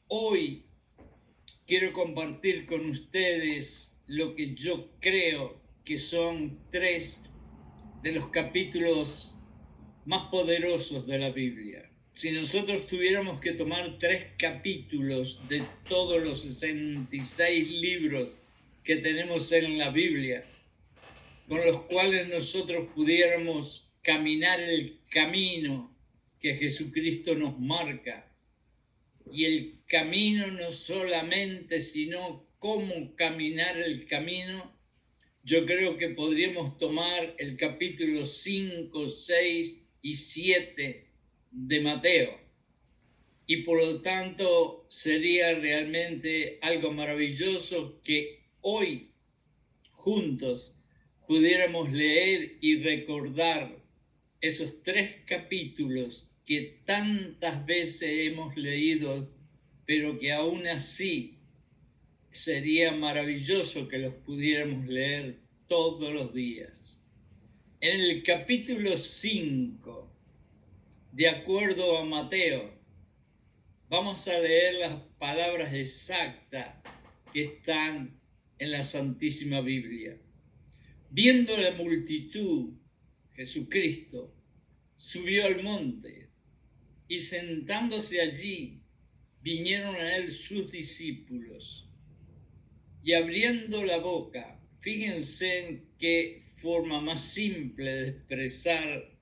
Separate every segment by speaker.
Speaker 1: Hoy quiero compartir con ustedes lo que yo creo que son tres de los capítulos más poderosos de la Biblia. Si nosotros tuviéramos que tomar tres capítulos de todos los 66 libros que tenemos en la Biblia, con los cuales nosotros pudiéramos caminar el camino que Jesucristo nos marca, y el camino no solamente, sino cómo caminar el camino, yo creo que podríamos tomar el capítulo 5, 6 y 7 de Mateo. Y por lo tanto sería realmente algo maravilloso que hoy juntos pudiéramos leer y recordar esos tres capítulos que tantas veces hemos leído, pero que aún así sería maravilloso que los pudiéramos leer todos los días. En el capítulo 5, de acuerdo a Mateo, vamos a leer las palabras exactas que están en la Santísima Biblia. Viendo la multitud, Jesucristo subió al monte y sentándose allí, vinieron a él sus discípulos. Y abriendo la boca, fíjense en qué forma más simple de expresar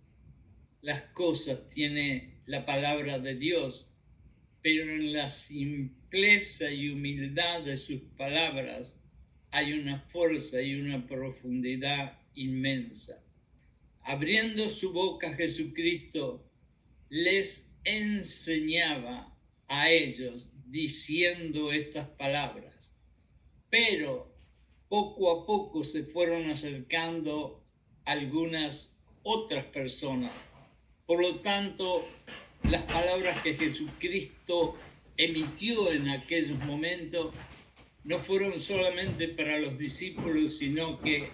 Speaker 1: las cosas tiene la palabra de Dios, pero en la simpleza y humildad de sus palabras hay una fuerza y una profundidad inmensa. Abriendo su boca, Jesucristo les enseñaba a ellos diciendo estas palabras. Pero poco a poco se fueron acercando algunas otras personas. Por lo tanto, las palabras que Jesucristo emitió en aquellos momentos no fueron solamente para los discípulos, sino que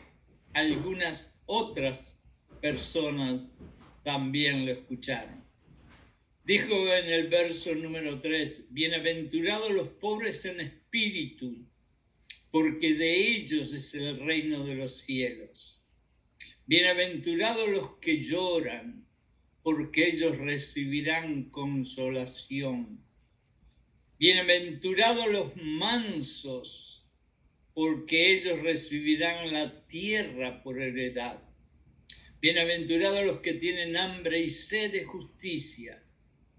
Speaker 1: algunas otras personas también lo escucharon. Dijo en el verso número 3, bienaventurados los pobres en espíritu, porque de ellos es el reino de los cielos. Bienaventurados los que lloran, porque ellos recibirán consolación. Bienaventurados los mansos, porque ellos recibirán la tierra por heredad. Bienaventurados los que tienen hambre y sed de justicia,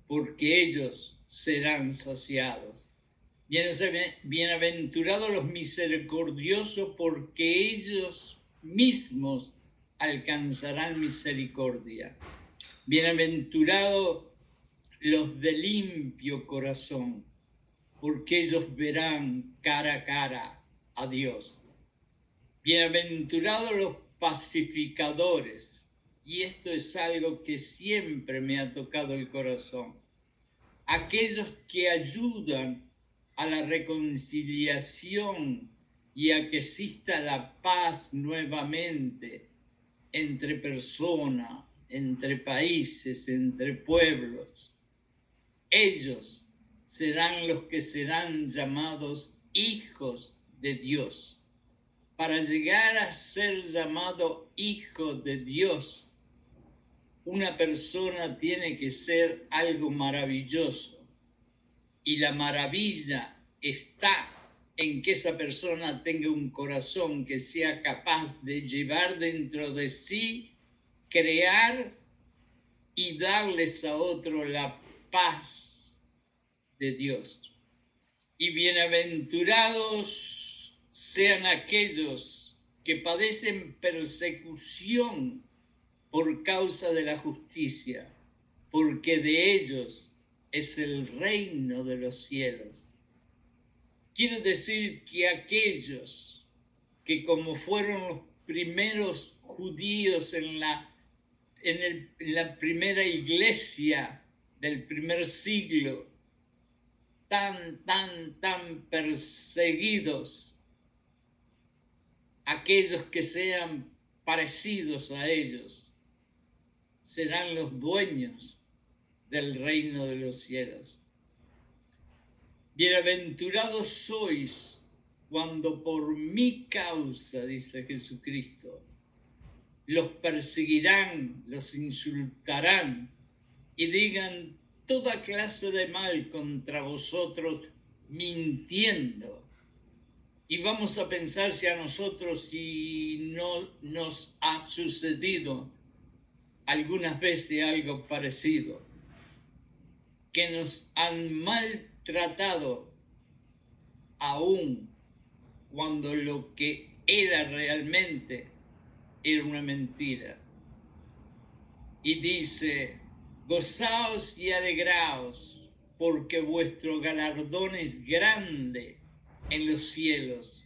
Speaker 1: porque ellos serán saciados. Bienaventurados los misericordiosos, porque ellos mismos alcanzarán misericordia. Bienaventurados los de limpio corazón, porque ellos verán cara a cara a Dios. Bienaventurados los pacificadores, y esto es algo que siempre me ha tocado el corazón, aquellos que ayudan a la reconciliación y a que exista la paz nuevamente entre personas, entre países, entre pueblos. Ellos serán los que serán llamados hijos de Dios. Para llegar a ser llamado hijo de Dios, una persona tiene que ser algo maravilloso. Y la maravilla está en que esa persona tenga un corazón que sea capaz de llevar dentro de sí, crear y darles a otro la paz de Dios. Y bienaventurados sean aquellos que padecen persecución por causa de la justicia, porque de ellos es el reino de los cielos. Quiere decir que aquellos que, como fueron los primeros judíos en la primera iglesia del primer siglo, tan perseguidos, aquellos que sean parecidos a ellos serán los dueños del reino de los cielos. Bienaventurados sois cuando por mi causa, dice Jesucristo, los perseguirán, los insultarán y digan toda clase de mal contra vosotros, mintiendo. Y vamos a pensar si a nosotros si no nos ha sucedido algunas veces algo parecido, que nos han maltratado aún cuando lo que era realmente era una mentira. Y dice, gozaos y alegraos, porque vuestro galardón es grande en los cielos,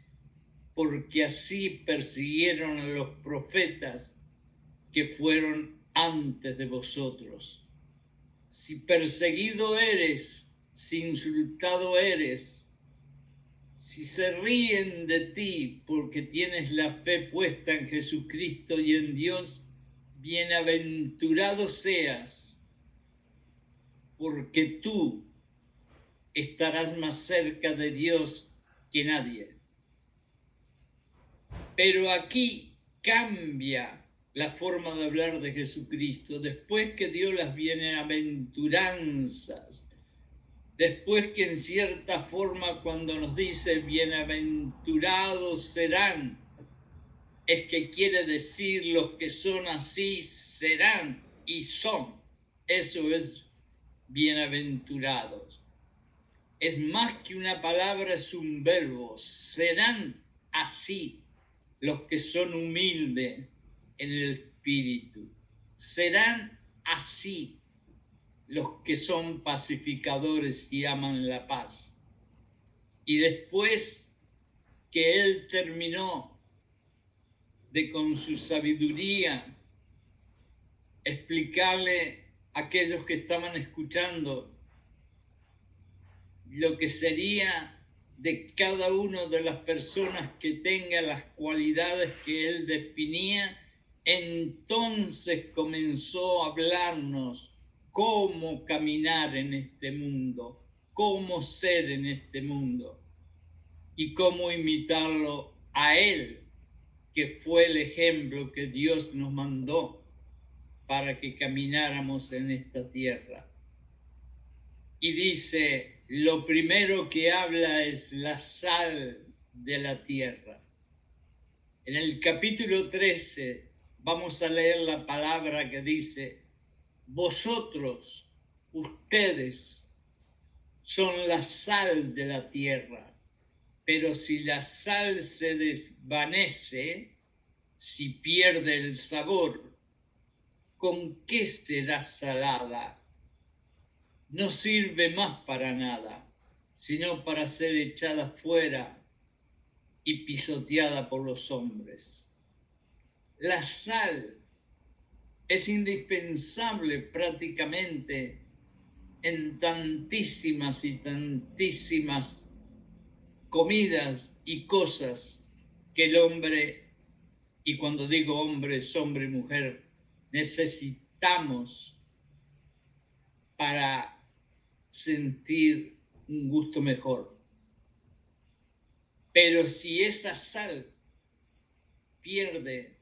Speaker 1: porque así persiguieron a los profetas que fueron antes de vosotros. Si perseguido eres, si insultado eres, si se ríen de ti porque tienes la fe puesta en Jesucristo y en Dios, bienaventurado seas, porque tú estarás más cerca de Dios que nadie. Pero aquí cambia la forma de hablar de Jesucristo. Después que dio las bienaventuranzas, después que en cierta forma cuando nos dice bienaventurados serán, es que quiere decir los que son así serán y son. Eso es bienaventurados. Es más que una palabra, es un verbo. Serán así los que son humildes en el espíritu. Serán así los que son pacificadores y aman la paz. Y después que él terminó de con su sabiduría explicarle a aquellos que estaban escuchando lo que sería de cada una de las personas que tenga las cualidades que él definía, entonces comenzó a hablarnos cómo caminar en este mundo, cómo ser en este mundo y cómo imitarlo a él, que fue el ejemplo que Dios nos mandó para que camináramos en esta tierra. Y dice, lo primero que habla es la sal de la tierra. En el capítulo 13 vamos a leer la palabra que dice, vosotros, ustedes, son la sal de la tierra, pero si la sal se desvanece, si pierde el sabor, ¿con qué será salada? No sirve más para nada, sino para ser echada fuera y pisoteada por los hombres. La sal es indispensable prácticamente en tantísimas y tantísimas comidas y cosas que el hombre, y cuando digo hombre es hombre y mujer, necesitamos para sentir un gusto mejor. Pero si esa sal pierde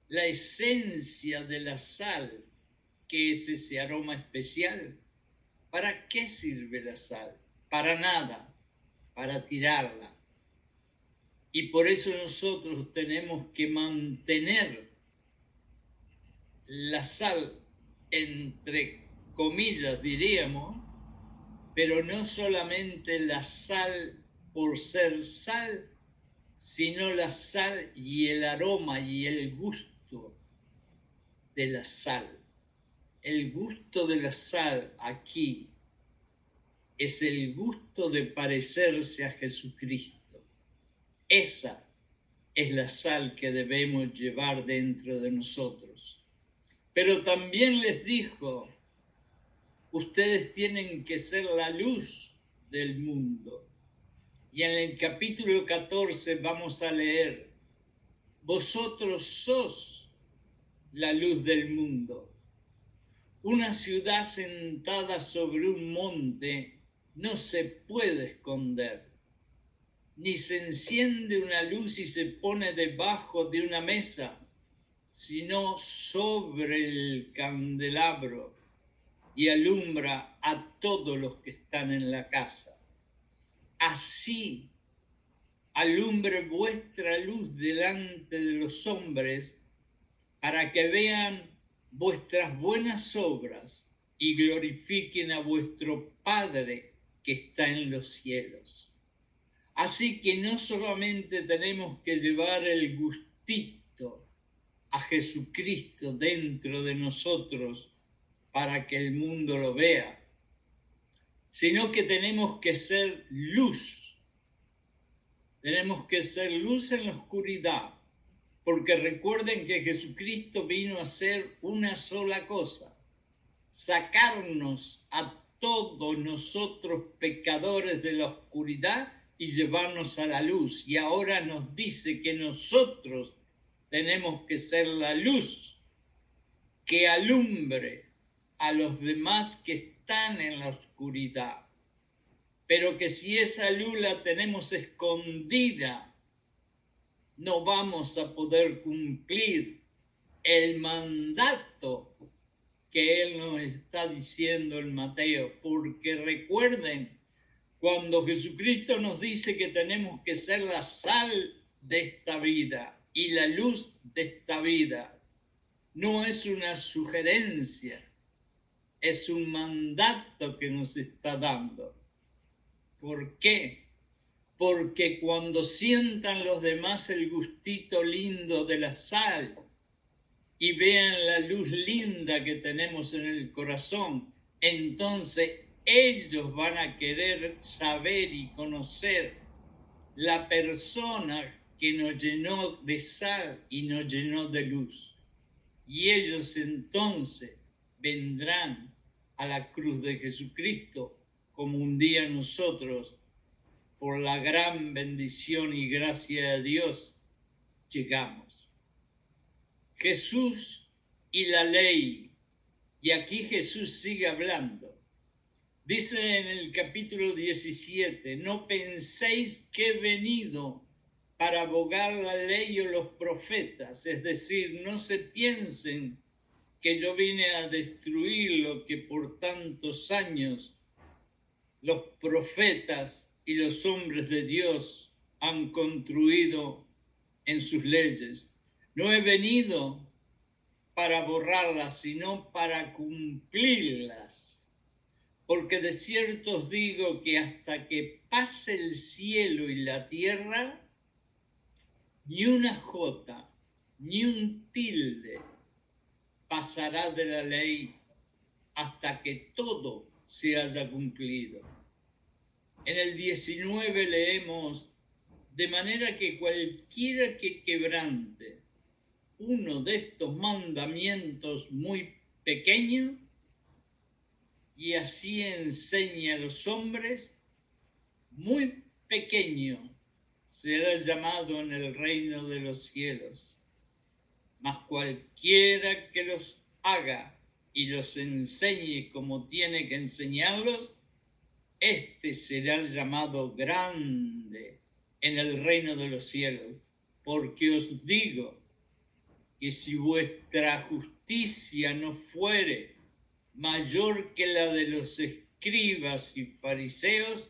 Speaker 1: la esencia de la sal, que es ese aroma especial, ¿para qué sirve la sal? Para nada, para tirarla. Y por eso nosotros tenemos que mantener la sal, entre comillas diríamos, pero no solamente la sal por ser sal, sino la sal y el aroma y el gusto de la sal. El gusto de la sal aquí es el gusto de parecerse a Jesucristo. Esa es la sal que debemos llevar dentro de nosotros. Pero también les dijo, ustedes tienen que ser la luz del mundo. Y en el capítulo 14 vamos a leer, vosotros sos la luz del mundo. Una ciudad sentada sobre un monte no se puede esconder, ni se enciende una luz y se pone debajo de una mesa, sino sobre el candelabro, y alumbra a todos los que están en la casa. Así alumbre vuestra luz delante de los hombres, para que vean vuestras buenas obras y glorifiquen a vuestro Padre que está en los cielos. Así que no solamente tenemos que llevar el gustito a Jesucristo dentro de nosotros para que el mundo lo vea, sino que tenemos que ser luz. Tenemos que ser luz en la oscuridad, porque recuerden que Jesucristo vino a hacer una sola cosa: sacarnos a todos nosotros pecadores de la oscuridad y llevarnos a la luz. Y ahora nos dice que nosotros tenemos que ser la luz que alumbre a los demás que están en la oscuridad. Pero que si esa luz la tenemos escondida, no vamos a poder cumplir el mandato que Él nos está diciendo en Mateo. Porque recuerden, cuando Jesucristo nos dice que tenemos que ser la sal de esta vida y la luz de esta vida, no es una sugerencia, es un mandato que nos está dando. ¿Por qué? Porque cuando sientan los demás el gustito lindo de la sal y vean la luz linda que tenemos en el corazón, entonces ellos van a querer saber y conocer la persona que nos llenó de sal y nos llenó de luz. Y ellos entonces vendrán a la cruz de Jesucristo, como un día nosotros, por la gran bendición y gracia de Dios, llegamos. Jesús y la ley. Y aquí Jesús sigue hablando. Dice en el capítulo 17, no penséis que he venido para abogar la ley o los profetas. Es decir, no se piensen que yo vine a destruir lo que por tantos años los profetas y los hombres de Dios han construido en sus leyes. No he venido para borrarlas, sino para cumplirlas. Porque de cierto os digo que hasta que pase el cielo y la tierra, ni una jota, ni un tilde pasará de la ley hasta que todo se haya cumplido. En el 19 leemos, de manera que cualquiera que quebrante uno de estos mandamientos muy pequeños y así enseña a los hombres, muy pequeño será llamado en el reino de los cielos. Mas cualquiera que los haga y los enseñe como tiene que enseñarlos, este será llamado grande en el reino de los cielos. Porque os digo que si vuestra justicia no fuere mayor que la de los escribas y fariseos,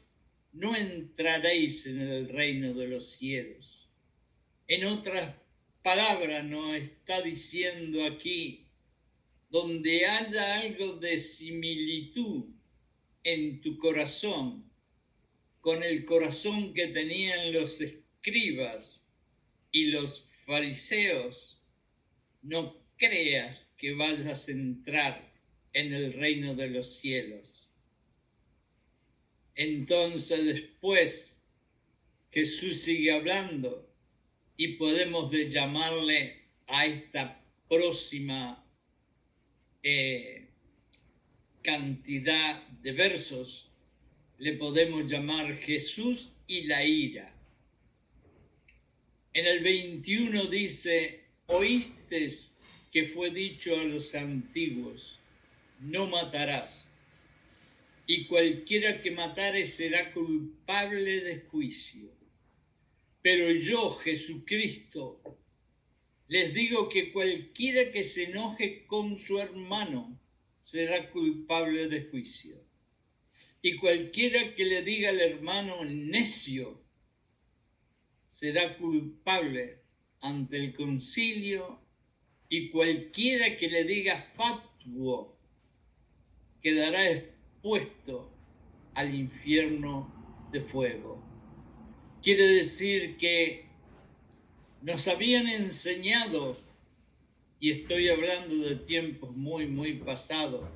Speaker 1: no entraréis en el reino de los cielos. En otras palabras, nos está diciendo aquí, donde haya algo de similitud en tu corazón con el corazón que tenían los escribas y los fariseos, no creas que vayas a entrar en el reino de los cielos. Entonces después Jesús sigue hablando y podemos llamarle a esta próxima cantidad de versos, le podemos llamar Jesús y la ira. En el 21 dice, oísteis que fue dicho a los antiguos, no matarás. y cualquiera que matare será culpable de juicio. Pero yo, Jesucristo, les digo que cualquiera que se enoje con su hermano será culpable de juicio. Y cualquiera que le diga al hermano necio será culpable ante el concilio, y cualquiera que le diga fatuo quedará expuesto al infierno de fuego. Quiere decir que nos habían enseñado, y estoy hablando de tiempos muy pasados,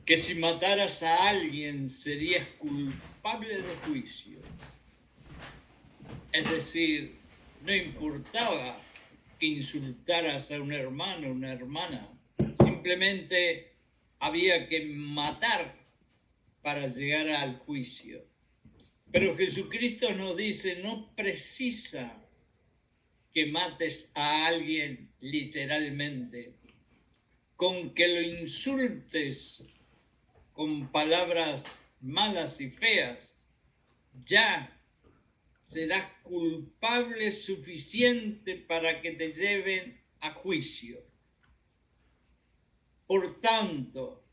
Speaker 1: que si mataras a alguien serías culpable de juicio. Es decir, no importaba que insultaras a un hermano o una hermana, simplemente había que matar para llegar al juicio. Pero Jesucristo nos dice, no precisa que mates a alguien literalmente, con que lo insultes con palabras malas y feas, ya serás culpable suficiente para que te lleven a juicio. Por tanto,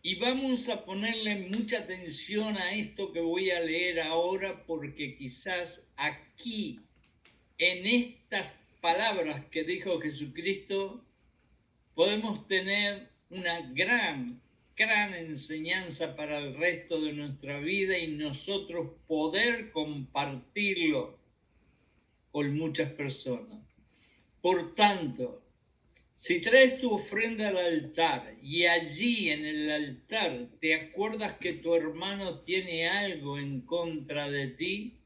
Speaker 1: y vamos a ponerle mucha atención a esto que voy a leer ahora, porque quizás aquí, en estas palabras que dijo Jesucristo, podemos tener una gran enseñanza para el resto de nuestra vida y nosotros poder compartirlo con muchas personas. Por tanto, si traes tu ofrenda al altar y allí en el altar te acuerdas que tu hermano tiene algo en contra de ti,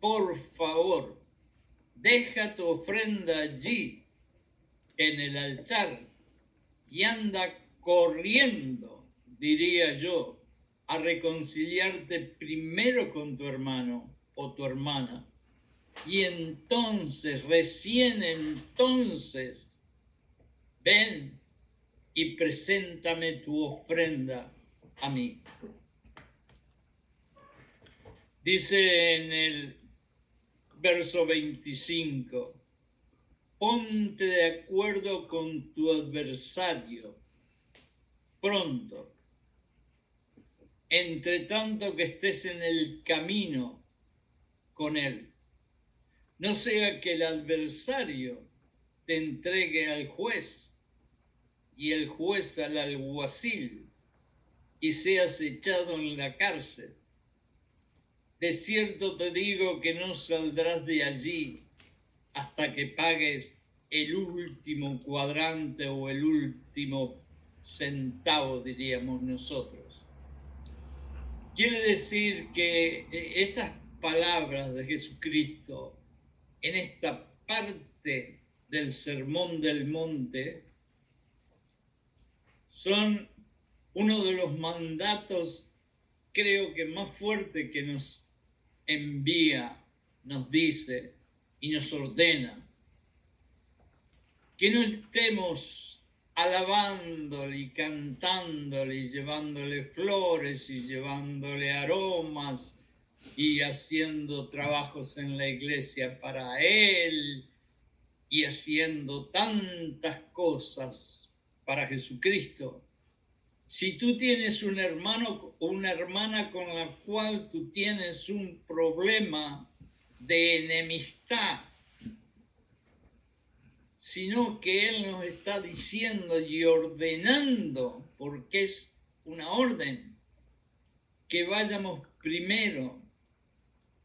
Speaker 1: por favor, deja tu ofrenda allí en el altar y anda corriendo, diría yo, a reconciliarte primero con tu hermano o tu hermana. Y entonces, recién entonces, ven y preséntame tu ofrenda a mí. Dice en el verso 25, ponte de acuerdo con tu adversario pronto, entre tanto que estés en el camino con él. No sea que el adversario te entregue al juez y el juez al alguacil y seas echado en la cárcel. De cierto te digo que no saldrás de allí hasta que pagues el último cuadrante o el último centavo, diríamos nosotros. Quiere decir que estas palabras de Jesucristo en esta parte del Sermón del Monte son uno de los mandatos, creo que más fuerte que nos envía, nos dice y nos ordena. Que no estemos alabándole y cantándole y llevándole flores y llevándole aromas y haciendo trabajos en la iglesia para Él y haciendo tantas cosas para Jesucristo. Si tú tienes un hermano o una hermana con la cual tú tienes un problema de enemistad, sino que Él nos está diciendo y ordenando, porque es una orden, que vayamos primero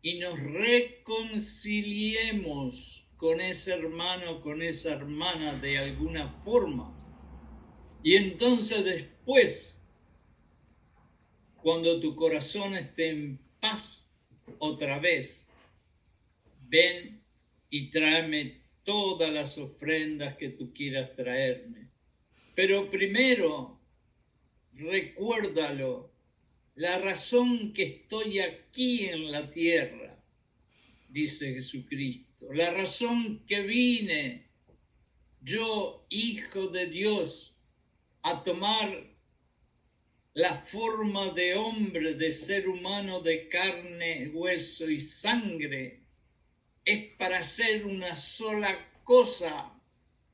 Speaker 1: y nos reconciliemos con ese hermano, con esa hermana de alguna forma. Y entonces después, cuando tu corazón esté en paz otra vez, ven y tráeme todas las ofrendas que tú quieras traerme. Pero primero, recuérdalo, la razón que estoy aquí en la tierra, dice Jesucristo, la razón que vine, yo, Hijo de Dios, a tomar la forma de hombre, de ser humano, de carne, hueso y sangre, es para hacer una sola cosa,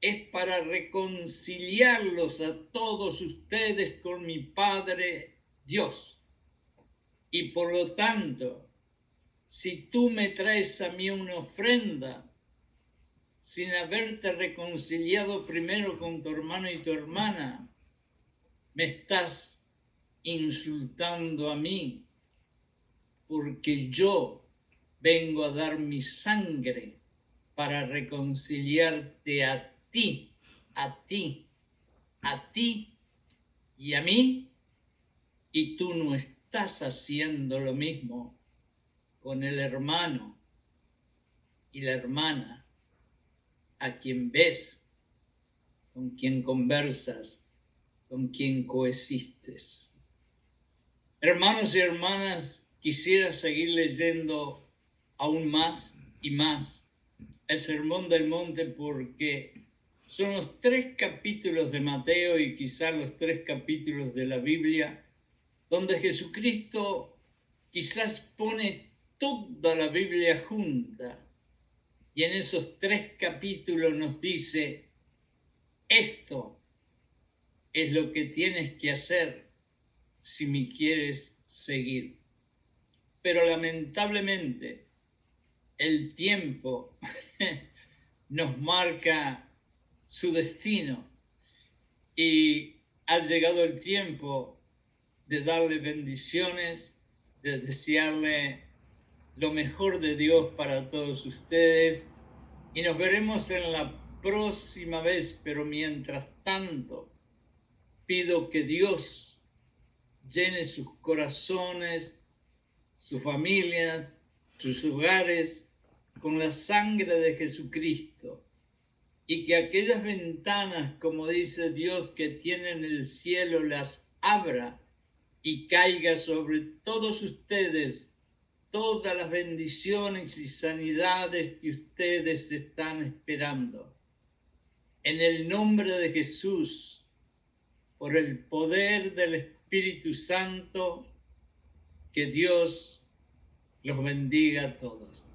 Speaker 1: es para reconciliarlos a todos ustedes con mi Padre Dios. Y por lo tanto, si tú me traes a mí una ofrenda, sin haberte reconciliado primero con tu hermano y tu hermana, me estás insultando a mí, porque yo vengo a dar mi sangre para reconciliarte a ti, a ti, a ti y a mí, y tú no estás haciendo lo mismo con el hermano y la hermana a quien ves, con quien conversas, con quien coexistes. Hermanos y hermanas, quisiera seguir leyendo aún más y más el Sermón del Monte, porque son los 3 capítulos de Mateo y quizás los 3 capítulos de la Biblia donde Jesucristo quizás pone toda la Biblia junta, y en esos 3 capítulos nos dice: esto es lo que tienes que hacer si me quieres seguir. Pero lamentablemente el tiempo nos marca su destino, y ha llegado el tiempo de darle bendiciones, de desearle lo mejor de Dios para todos ustedes, y nos veremos en la próxima vez. Pero mientras tanto, pido que Dios llene sus corazones, sus familias, sus hogares con la sangre de Jesucristo, y que aquellas ventanas, como dice Dios, que tienen el cielo, las abra y caiga sobre todos ustedes todas las bendiciones y sanidades que ustedes están esperando. En el nombre de Jesús, por el poder del Espíritu Santo, que Dios los bendiga a todos.